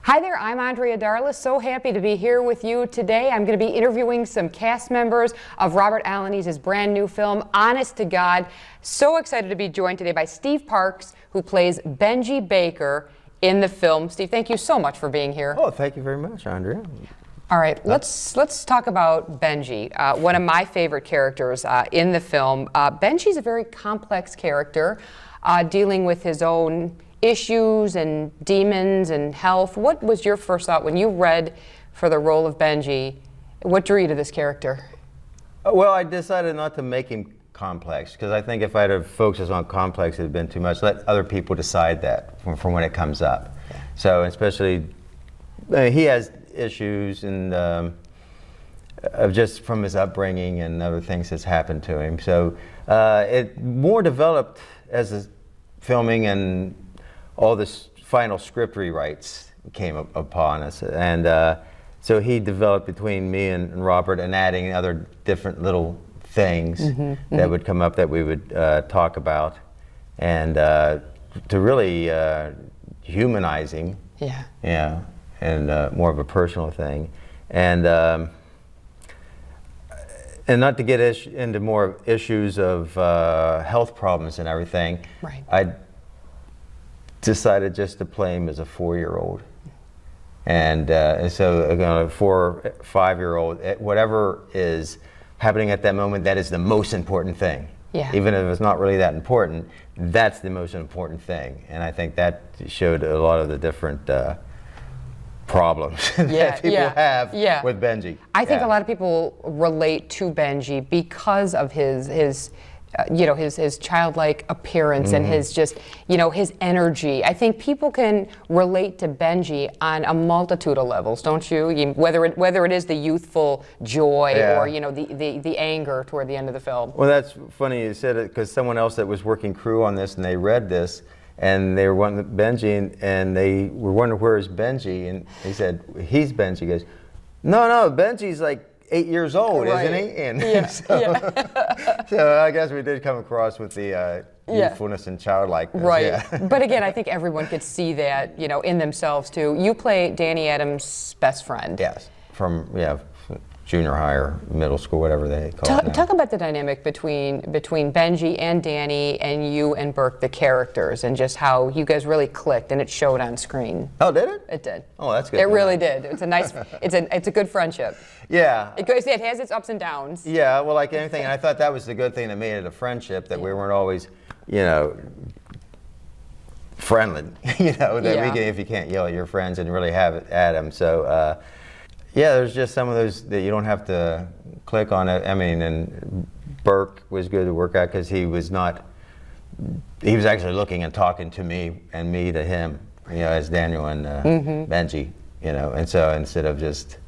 Hi there, I'm Andrea Darlas. So happy to be here with you today. I'm going to be interviewing some cast members of Robert Alanis' brand new film, Honest to God. So excited to be joined today by Steve Parks, who plays Benji Baker in the film. Steve, thank you so much for being here. Oh, thank you very much, Andrea. All right, let's talk about Benji, one of my favorite characters in the film. Benji's a very complex character, dealing with his own issues and demons and health. What was your first thought when you read for the role of Benji? What drew you to this character? Well, I decided not to make him complex, because I think if I'd have focused on complex, it had been too much. Let other people decide that from when it comes up. Yeah. So especially, he has issues and of just from his upbringing and other things that's happened to him. So it more developed as the filming and all this final script rewrites came upon us, and so he developed between me and Robert, and adding other different little things that would come up that we would talk about, and to really humanize him. Yeah, and more of a personal thing, and not to get into more issues of health problems and everything. Right. I decided just to play him as a 4-year-old, and so a 4 or 5-year-old, whatever is happening at that moment, that is the most important thing. Yeah. Even if it's not really that important, that's the most important thing, and I think that showed a lot of the different problems that people have with Benji. I think a lot of people relate to Benji because of his childlike appearance and his just, his energy. I think people can relate to Benji on a multitude of levels, don't you? Whether it is the youthful joy or the anger toward the end of the film. Well, that's funny you said it, because someone else that was working crew on this, and they read this, and they were wanting Benji, and they were wondering, where is Benji? And he said, he's Benji. He goes, no, Benji's like 8 years old, isn't he? And so I guess we did come across with the youthfulness and childlikeness. Right. Yeah. But again, I think everyone could see that, in themselves too. You play Danny Adams' best friend. Yes. From junior high or middle school, whatever they call it now. Talk about the dynamic between Benji and Danny, and you and Burke, the characters, and just how you guys really clicked, and it showed on screen. Oh, did it? It did. Oh, that's good. It really did. It's a nice, it's a good friendship. Yeah. It has its ups and downs. Yeah, well, like anything, and I thought that was the good thing that made it a friendship, that we weren't always, friendly, that we can, if you can't yell at your friends and really have it at them. So, there's just some of those that you don't have to click on it. I mean, and Burke was good to work out, because he was actually looking and talking to me, and me to him, as Daniel and Benji, and so instead of just,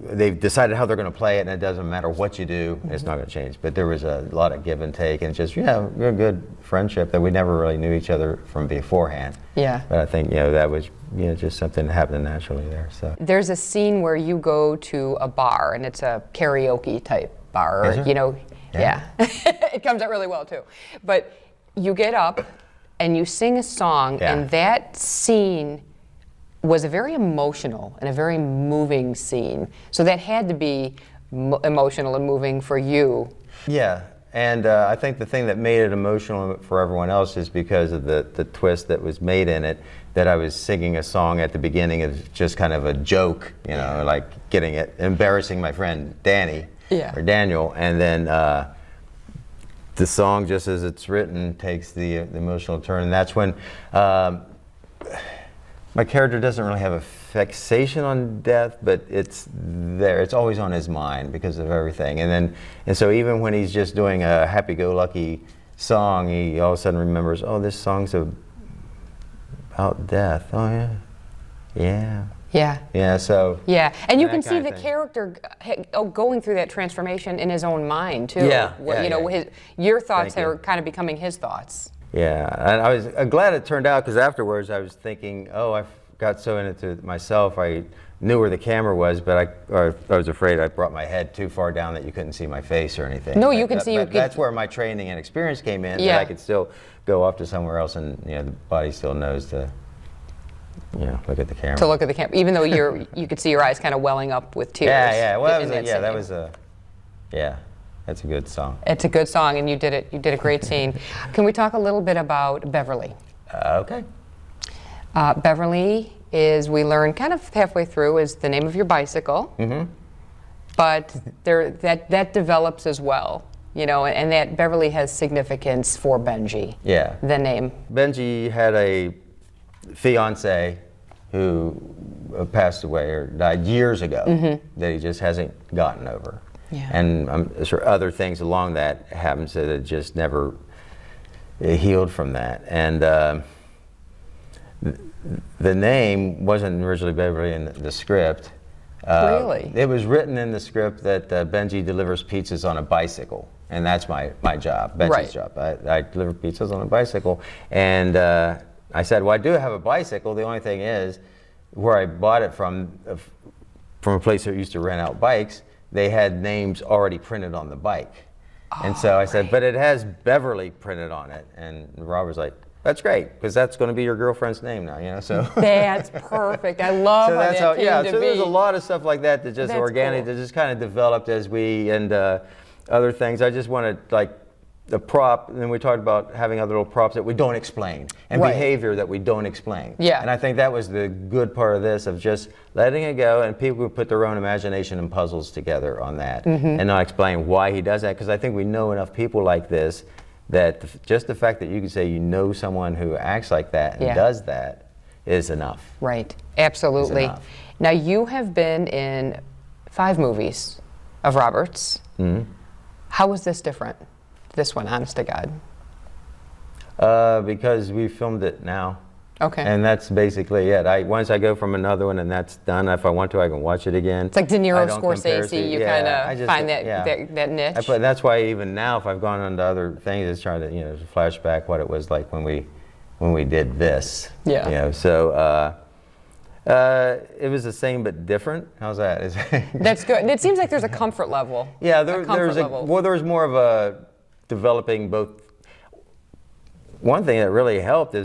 they've decided how they're going to play it, and it doesn't matter what you do, it's not going to change. But there was a lot of give and take, and just, a good friendship that we never really knew each other from beforehand. Yeah. But I think, that was, just something that happened naturally there, so. There's a scene where you go to a bar, and it's a karaoke type bar, Yeah. It comes out really well too. But you get up and you sing a song, and that scene was a very emotional and a very moving scene. So that had to be emotional and moving for you. Yeah, and I think the thing that made it emotional for everyone else is because of the twist that was made in it, that I was singing a song at the beginning of just kind of a joke, like embarrassing my friend Danny or Daniel, and then the song, just as it's written, takes the emotional turn, and that's when my character doesn't really have a fixation on death, but it's there. It's always on his mind because of everything. And so even when he's just doing a happy-go-lucky song, he all of a sudden remembers, oh, this song's about death. Oh, yeah. So. Yeah, and you can see the character going through that transformation in his own mind too. Your thoughts are kind of becoming his thoughts. Yeah, and I was glad it turned out, because afterwards I was thinking, oh, I got so into myself, I knew where the camera was, but I was afraid I brought my head too far down that you couldn't see my face or anything. No, you can see. That's where my training and experience came in. Yeah. That I could still go off to somewhere else, and the body still knows to, look at the camera. To look at the camera, even though you could see your eyes kind of welling up with tears. Yeah. Well, that's a good song. It's a good song, and you did it. You did a great scene. Can we talk a little bit about Beverly? Okay. Beverly is, we learn kind of halfway through, is the name of your bicycle. Mm-hmm. But that develops as well, and that Beverly has significance for Benji. Yeah. The name. Benji had a fiance who passed away or died years ago that he just hasn't gotten over. Yeah. And I'm sure other things along that happened, so that it just never healed from that. And the name wasn't originally Beverly in the script. Really? It was written in the script that Benji delivers pizzas on a bicycle, and that's my job, Benji's job. I deliver pizzas on a bicycle, and I said, well, I do have a bicycle. The only thing is, where I bought it from a place that used to rent out bikes, they had names already printed on the bike. And so I said, but it has Beverly printed on it. And Rob was like, that's great, because that's going to be your girlfriend's name now, so. That's perfect. I love how that came to be. There's a lot of stuff like that just That's organic, cool. that just kind of developed as we, and other things. I just wanted, like, the prop, and then we talked about having other little props that we don't explain, and behavior that we don't explain. Yeah. And I think that was the good part of this, of just letting it go, and people can put their own imagination and puzzles together on that, and not explain why he does that, because I think we know enough people like this that just the fact that you can say you know someone who acts like that and does that is enough. Right, absolutely. Is enough. Now, you have been in 5 movies of Robert's. Mm-hmm. How was this different? This one, honest to God. Because we filmed it now. Okay. And that's basically it. Once I go from another one and that's done, if I want to, I can watch it again. It's like De Niro, Scorsese. You kind of find that niche. That's why even now, if I've gone on to other things, it's trying to flash back what it was like when we did this. Yeah. So it was the same but different. How's that? That's good. It seems like there's a comfort level. Yeah. There's more of a developing both. One thing that really helped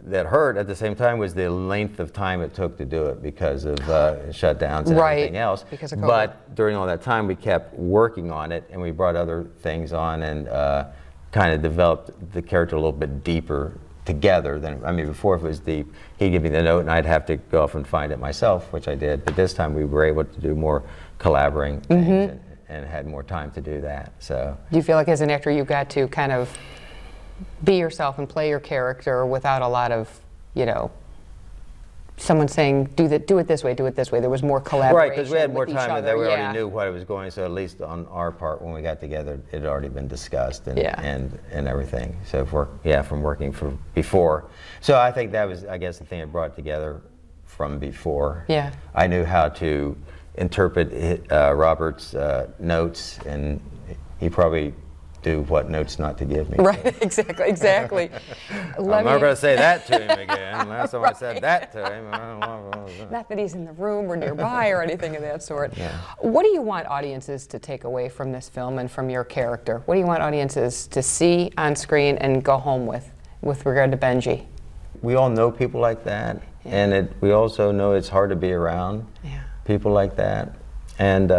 that hurt at the same time was the length of time it took to do it because of shutdowns and everything else. Because of COVID. But during all that time, we kept working on it, and we brought other things on and kind of developed the character a little bit deeper together than, before, if it was deep, he'd give me the note and I'd have to go off and find it myself, which I did. But this time we were able to do more collaborating things and had more time to do that. So. Do you feel like as an actor you got to kind of be yourself and play your character without a lot of, someone saying, do it this way, do it this way? There was more collaboration. Right, because we had more time and we already knew what it was going, so at least on our part when we got together, it had already been discussed and everything. So from working from before. So I think that was, I guess, the thing that brought it together from before. Yeah. I knew how to interpret Robert's notes, and he probably do what notes not to give me. Right, exactly. I'm not going to say that to him again. Last time I said that to him. Not that he's in the room or nearby or anything of that sort. Yeah. What do you want audiences to take away from this film and from your character? What do you want audiences to see on screen and go home with regard to Benji? We all know people like that, and we also know it's hard to be around people like that. And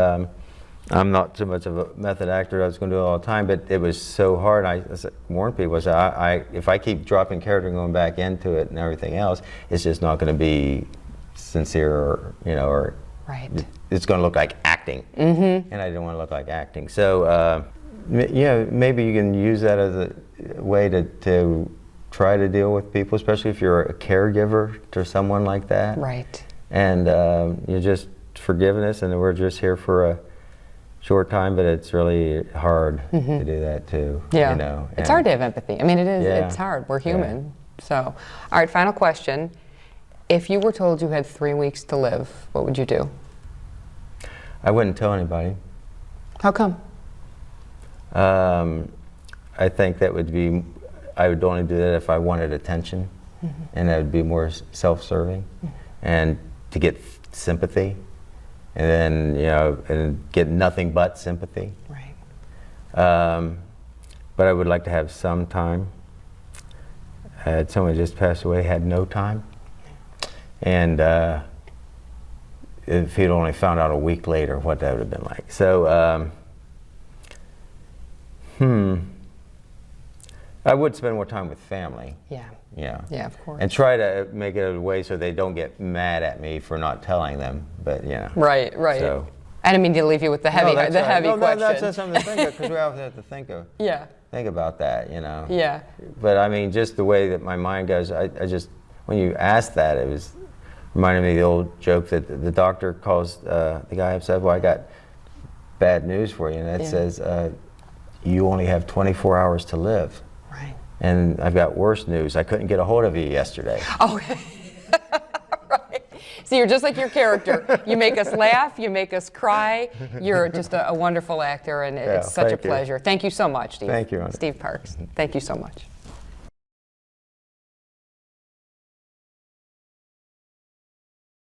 I'm not so much of a method actor. I was going to do it all the time, but it was so hard. I warned people. If I keep dropping character and going back into it and everything else, it's just not going to be sincere, or right. It's going to look like acting, and I didn't want to look like acting. So maybe you can use that as a way to try to deal with people, especially if you're a caregiver to someone like that. Right. And you're just forgiveness, and we're just here for a short time, but it's really hard to do that too. Yeah, it's hard to have empathy. It is. Yeah. It's hard. We're human. Yeah. So, all right. Final question: if you were told you had 3 weeks to live, what would you do? I wouldn't tell anybody. How come? I think that would be. I would only do that if I wanted attention, and that would be more self-serving, and to get sympathy, and then, you know, and get nothing but sympathy. Right. But I would like to have some time. I had someone just passed away, had no time. And if he'd only found out a week later, what that would have been like. So, I would spend more time with family. Yeah. Yeah. Yeah, of course. And try to make it a way so they don't get mad at me for not telling them, but yeah. Right, right. So. I didn't mean to leave you with the heavy, No, that's the right. heavy No, question. that's something to think of, because we always have to think about that, you know. Yeah. But I mean, just the way that my mind goes, I just, when you asked that, it was reminded me of the old joke that the doctor calls the guy up, said, well, I got bad news for you, and it says, you only have 24 hours to live. Right. And I've got worse news. I couldn't get a hold of you yesterday. Oh, right. See, you're just like your character. You make us laugh, you make us cry. You're just a wonderful actor, and it's such a pleasure. Thank you so much, Steve. Thank you, Andrea. Steve Parks. Thank you so much.